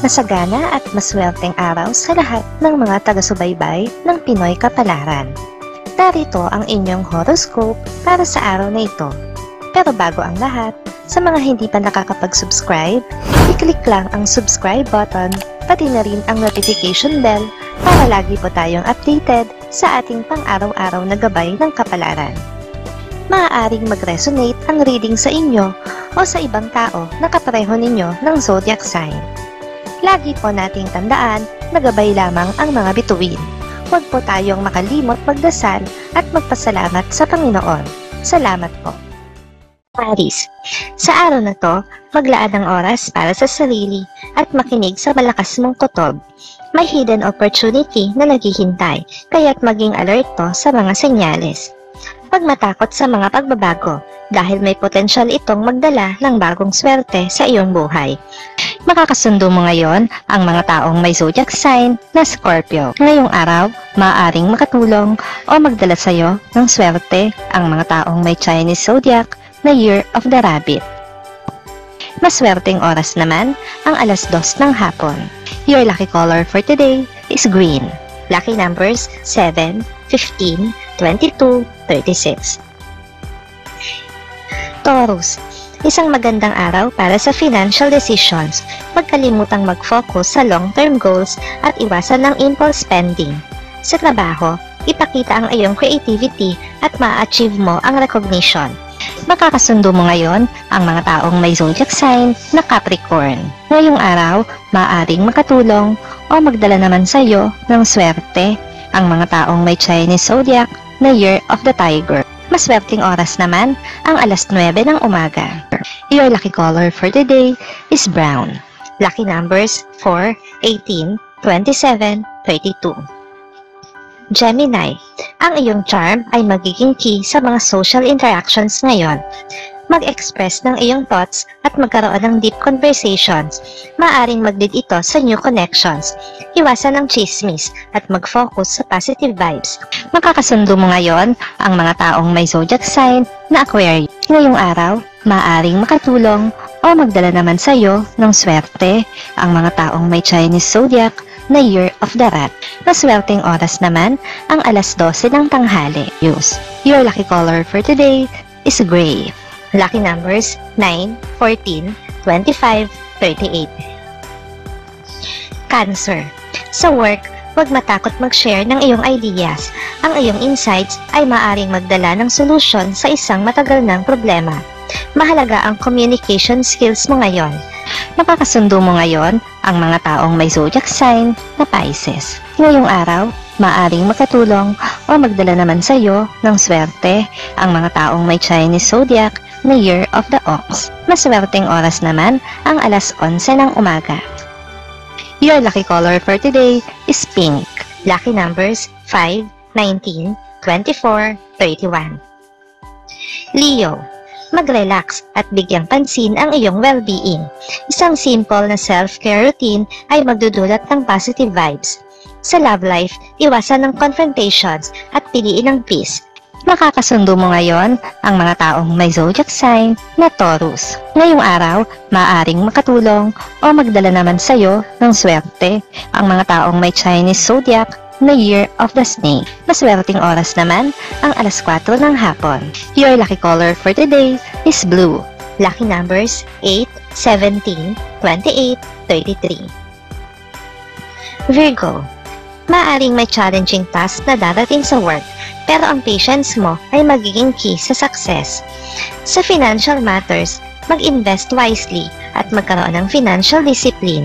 Masagana at maswerteng araw sa lahat ng mga taga-subaybay ng Pinoy Kapalaran. Narito ang inyong horoscope para sa araw na ito. Pero bago ang lahat, sa mga hindi pa nakakapag-subscribe, i-click lang ang subscribe button, pati na rin ang notification bell para lagi po tayong updated sa ating pang-araw-araw na gabay ng kapalaran. Maaaring mag-resonate ang reading sa inyo o sa ibang tao na kapareho ninyo ng zodiac sign. Lagi po nating tandaan na gabay lamang ang mga bituin. Huwag po tayong makalimot magdasal at magpasalamat sa Panginoon. Salamat po. Aries, sa araw na to, maglaan ng oras para sa sarili at makinig sa malakas mong kutob. May hidden opportunity na naghihintay, kaya't maging alerto sa mga senyales. Huwag matakot sa mga pagbabago dahil may potensyal itong magdala ng bagong swerte sa iyong buhay. Makakasundo mo ngayon ang mga taong may zodiac sign na Scorpio. Ngayong araw, maaaring makatulong o magdala sa iyo ng swerte ang mga taong may Chinese zodiac na Year of the Rabbit. Maswerteng oras naman ang alas 2 ng hapon. Your lucky color for today is green. Lucky numbers 7, 15, 22, 36. Taurus, isang magandang araw para sa financial decisions. Huwag kalimutang mag-focus sa long-term goals at iwasan ng impulse spending. Sa trabaho, ipakita ang iyong creativity at ma-achieve mo ang recognition. Makakasundo mo ngayon ang mga taong may zodiac sign na Capricorn. Ngayong araw, maaaring makatulong o magdala naman sa iyo ng swerte ang mga taong may Chinese zodiac na Year of the Tiger. Maswerteng oras naman ang alas 9 ng umaga. Your lucky color for today is brown. Lucky numbers 4, 18, 27, 32. Gemini, ang iyong charm ay magiging key sa mga social interactions ngayon. Mag-express ng iyong thoughts at magkaroon ng deep conversations. Maaring mag-lead ito sa new connections. Iwasan ang chismis at mag-focus sa positive vibes. Makakasundo mo ngayon ang mga taong may zodiac sign na Aquarius. Ngayong araw, maaring makatulong o magdala naman sa iyo ng swerte ang mga taong may Chinese zodiac na Year of the Rat. Maswerteng oras naman ang alas 12 ng tanghali. Your lucky color for today is gray. Lucky numbers 9, 14, 25, 38. Cancer, sa work, huwag matakot mag-share ng iyong ideas. Ang iyong insights ay maaring magdala ng solusyon sa isang matagal ng problema. Mahalaga ang communication skills mo ngayon. Makakasundo mo ngayon ang mga taong may zodiac sign na Pisces. Ngayong araw, maaring makatulong o magdala naman sa iyo ng swerte ang mga taong may Chinese zodiac na Year of the Ox. Maswerteng oras naman ang alas 11 ng umaga. Your lucky color for today is pink. Lucky numbers 5, 19, 24, 31. Leo, mag-relax at bigyang pansin ang iyong well-being. Isang simple na self-care routine ay magdudulot ng positive vibes. Sa love life, iwasan ng confrontations at piliin ang peace. Makakasundo mo ngayon ang mga taong may zodiac sign na Taurus. Ngayong araw, maaaring makatulong o magdala naman sa iyo ng swerte ang mga taong may Chinese zodiac na Year of the Snake. Maswerteng oras naman ang alas 4 ng hapon. Your lucky color for today is blue. Lucky numbers 8, 17, 28, 33. Virgo, maaring may challenging task na darating sa work, pero ang patience mo ay magiging key sa success. Sa financial matters, mag-invest wisely at magkaroon ng financial discipline.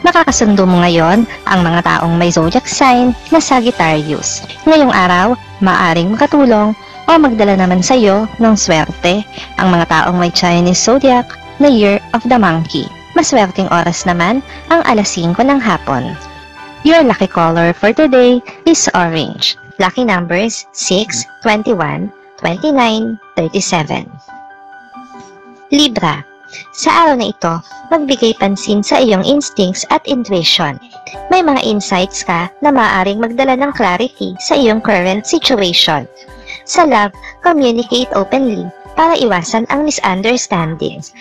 Makakasundo mo ngayon ang mga taong may zodiac sign na Sagittarius. Ngayong araw, maaring makatulong o magdala naman sa iyo ng swerte ang mga taong may Chinese zodiac na Year of the Monkey. Maswerteng oras naman ang alas 5 ng hapon. Your lucky color for today is orange. Lucky numbers 6, 21, 29, 37. Libra, sa araw na ito, magbigay pansin sa iyong instincts at intuition. May mga insights ka na maaaring magdala ng clarity sa iyong current situation. Sa love, communicate openly para iwasan ang misunderstandings.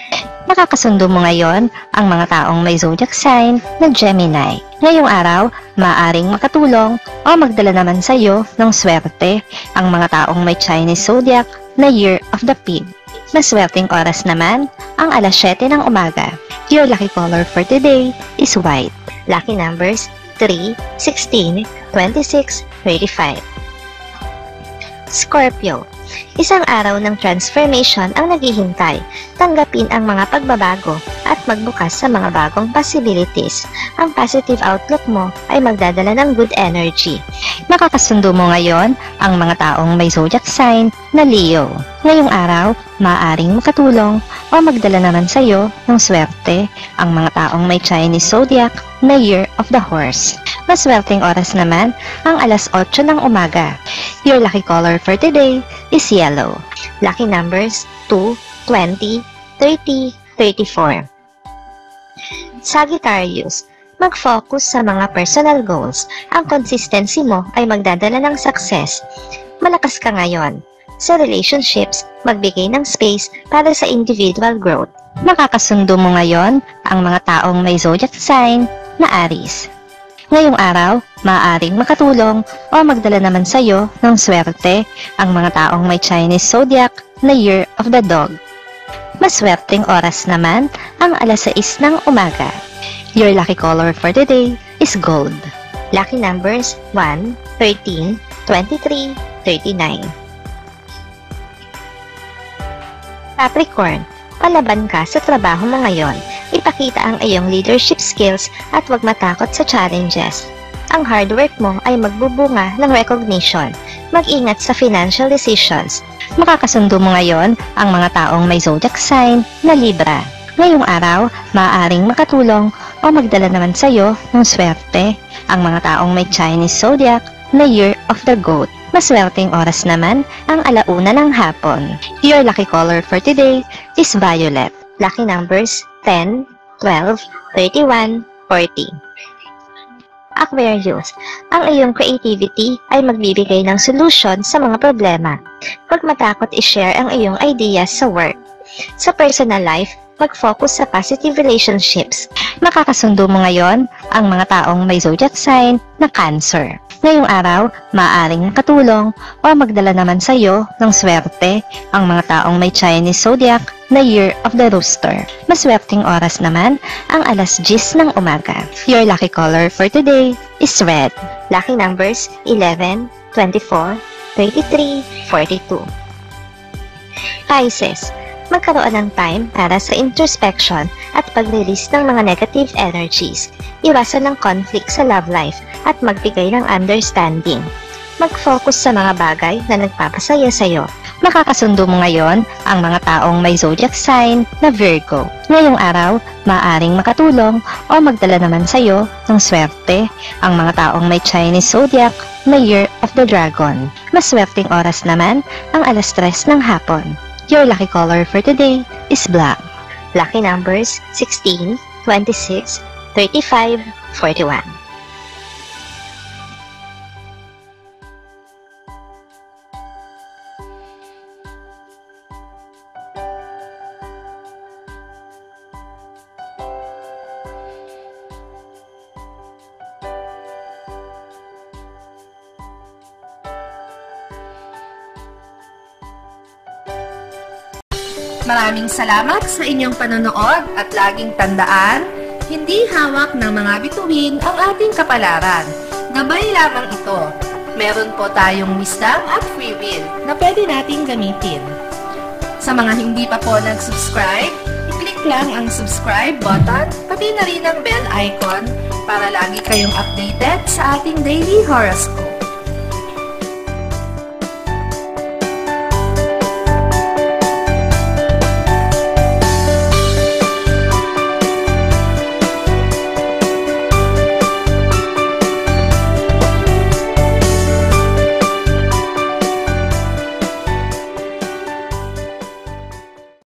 Nakakasundo mo ngayon ang mga taong may zodiac sign na Gemini. Ngayong araw, maaaring makatulong o magdala naman sa iyo ng swerte ang mga taong may Chinese zodiac na Year of the Pig. Maswerteng oras naman ang alas 7 ng umaga. Your lucky color for today is white. Lucky numbers 3, 16, 26, 35. Scorpio. Isang araw ng transformation ang naghihintay. Tanggapin ang mga pagbabago at magbukas sa mga bagong possibilities. Ang positive outlook mo ay magdadala ng good energy. Makakasundo mo ngayon ang mga taong may zodiac sign na Leo. Ngayong araw, maaaring makatulong o magdala naman sa iyo ng swerte ang mga taong may Chinese zodiac na Year of the Horse. Maswerteng oras naman ang alas 8 ng umaga. Your lucky color for today is yellow. Lucky numbers 2, 20, 30, 34. Sagittarius. Mag-focus sa mga personal goals. Ang consistency mo ay magdadala ng success. Malakas ka ngayon. Sa relationships, magbigay ng space para sa individual growth. Makakasundo mo ngayon ang mga taong may zodiac sign na Aries. Ngayong araw, maaaring makatulong o magdala naman sa iyo ng swerte ang mga taong may Chinese zodiac na Year of the Dog. Maswerteng oras naman ang alas 6 ng umaga. Your lucky color for today is gold. Lucky numbers 1, 13, 23, 39. Capricorn. Palaban ka sa trabaho mo ngayon. Ipakita ang iyong leadership skills at huwag matakot sa challenges. Ang hard work mo ay magbubunga ng recognition. Mag-ingat sa financial decisions. Makakasundo mo ngayon ang mga taong may zodiac sign na Libra. Ngayong araw, maaaring makatulong o magdala naman sa iyo ng swerte ang mga taong may Chinese zodiac na Year of the Goat. Maswerteng oras naman ang alauna ng hapon. Your lucky color for today is violet. Lucky numbers 10, 12, 31, 40. Aquarius. Ang iyong creativity ay magbibigay ng solusyon sa mga problema. Huwag matakot i-share ang iyong ideas sa work. Sa personal life, mag-focus sa positive relationships. Makakasundo mo ngayon ang mga taong may zodiac sign na Cancer. Ngayong araw, maaaring makatulong o magdala naman sa iyo ng swerte ang mga taong may Chinese zodiac na Year of the Rooster. Maswerteng oras naman ang alas 10 ng umaga. Your lucky color for today is red. Lucky numbers 11, 24, 33, 42. Pisces. Magkaroon ng time para sa introspection at pag-release ng mga negative energies. Iwasan ng conflict sa love life at magbigay ng understanding. Mag-focus sa mga bagay na nagpapasaya sa iyo. Makakasundo mo ngayon ang mga taong may zodiac sign na Virgo. Ngayong araw, maaaring makatulong o magdala naman sa iyo ng swerte ang mga taong may Chinese zodiac na Year of the Dragon. Maswerteng oras naman ang alas 3 ng hapon. Your lucky color for today is black. Lucky numbers 16, 26, 35, 41. Maraming salamat sa inyong panonood at laging tandaan, hindi hawak ng mga bituin ang ating kapalaran. Gabay lamang ito. Meron po tayong wisdom at free will na pwede nating gamitin. Sa mga hindi pa po nag-subscribe, i-click lang ang subscribe button, pati na rin ang bell icon para lagi kayong updated sa ating daily horoscope.